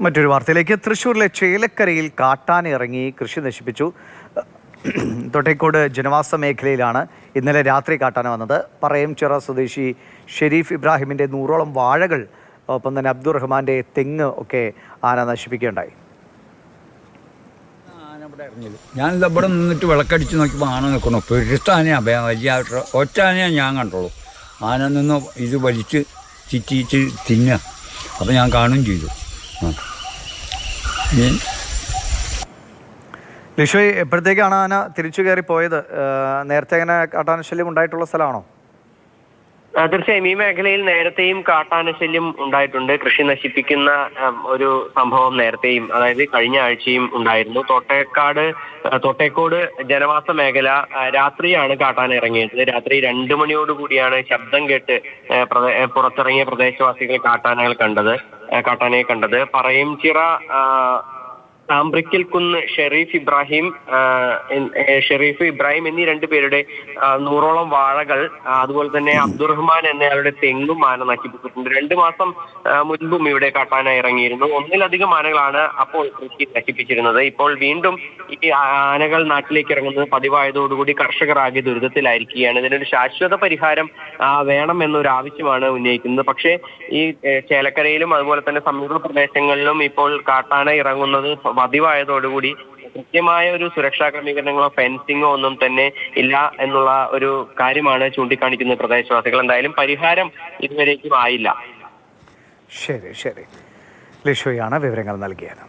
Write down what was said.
മറ്റൊരു വാർത്തയിലേക്ക്. തൃശ്ശൂരിലെ ചേലക്കരയിൽ കാട്ടാന ഇറങ്ങി കൃഷി നശിപ്പിച്ചു. തൊട്ടേക്കോട് ജനവാസ മേഖലയിലാണ് ഇന്നലെ രാത്രി കാട്ടാന വന്നത്. പറയംചിറ സ്വദേശി ഷെരീഫ് ഇബ്രാഹിമിൻ്റെ 100ഓളം വാഴകൾ, ഒപ്പം തന്നെ അബ്ദുറഹ്മാൻ്റെ തെങ്ങ് ഒക്കെ ആന നശിപ്പിക്കുകയുണ്ടായി. ഞാൻ ഇവിടെ നിന്നിട്ട് വിളക്കടിച്ച് നോക്കിയപ്പോൾ ആന നിൽക്കണു. പെരുത്താനയാണ്, വലിയ ഒറ്റ ആനയാണ് ഞാൻ കണ്ടോളൂ. ആന നിന്ന് ഇത് വലിച്ച് ചിറ്റിച്ച് തിന്നുക. അപ്പോൾ ഞാൻ കാണുകയും ചെയ്തു. ലിഷോയ്, എപ്പോഴത്തേക്കാണ് ആന തിരിച്ചു കയറി പോയത്? നേരത്തെ അങ്ങനെ കാട്ടാനശല്യം ഉണ്ടായിട്ടുള്ള സ്ഥലമാണോ? തീർച്ചയായും ഈ മേഖലയിൽ നേരത്തെയും കാട്ടാനശല്യം ഉണ്ടായിട്ടുണ്ട്. കൃഷി നശിപ്പിക്കുന്ന ഒരു സംഭവം നേരത്തെയും, അതായത് കഴിഞ്ഞ ആഴ്ചയും ഉണ്ടായിരുന്നു. തോട്ടേക്കോട് ജനവാസ മേഖല രാത്രിയാണ് കാട്ടാന ഇറങ്ങിയത്. രാത്രി 2 മണിയോടുകൂടിയാണ് ശബ്ദം കേട്ട് പുറത്തിറങ്ങിയ പ്രദേശവാസികൾ കാട്ടാനയെ കണ്ടത്. പറയംചിറ താമ്പ്രിക്കൽ കുന്ന് ഷെരീഫ് ഇബ്രാഹിം എന്നീ 2 പേരുടെ 100ഓളം വാഴകൾ, അതുപോലെ തന്നെ അബ്ദുറഹ്മാൻ എന്നയാളുടെ തെങ്ങും ആന നശിപ്പിച്ചിട്ടുണ്ട്. 2 മാസം മുൻപും ഇവിടെ കാട്ടാന ഇറങ്ങിയിരുന്നു. 1-ൽ-അധികം ആനകളാണ് അപ്പോൾ കൃഷി നശിപ്പിച്ചിരുന്നത്. ഇപ്പോൾ വീണ്ടും ഈ ആനകൾ നാട്ടിലേക്ക് ഇറങ്ങുന്നത് പതിവായതോടുകൂടി കർഷകർ ആകെ ദുരിതത്തിലായിരിക്കുകയാണ്. ഇതിനൊരു ശാശ്വത പരിഹാരം വേണം എന്നൊരു ആവശ്യമാണ് ഉന്നയിക്കുന്നത്. പക്ഷേ ഈ ചേലക്കരയിലും അതുപോലെ തന്നെ സമീപ പ്രദേശങ്ങളിലും ഇപ്പോൾ കാട്ടാന ഇറങ്ങുന്നത് പതിവായതോടുകൂടി കൃത്യമായ ഒരു സുരക്ഷാ ക്രമീകരണങ്ങളോ ഫെൻസിങ്ങോ ഒന്നും തന്നെ ഇല്ല എന്നുള്ള ഒരു കാര്യമാണ് ചൂണ്ടിക്കാണിക്കുന്ന പ്രദേശവാസികൾ. എന്തായാലും പരിഹാരം ഇതുവരേക്കും ആയില്ല. ശരി, ലിഷോയാണ് വിവരങ്ങൾ നൽകിയത്.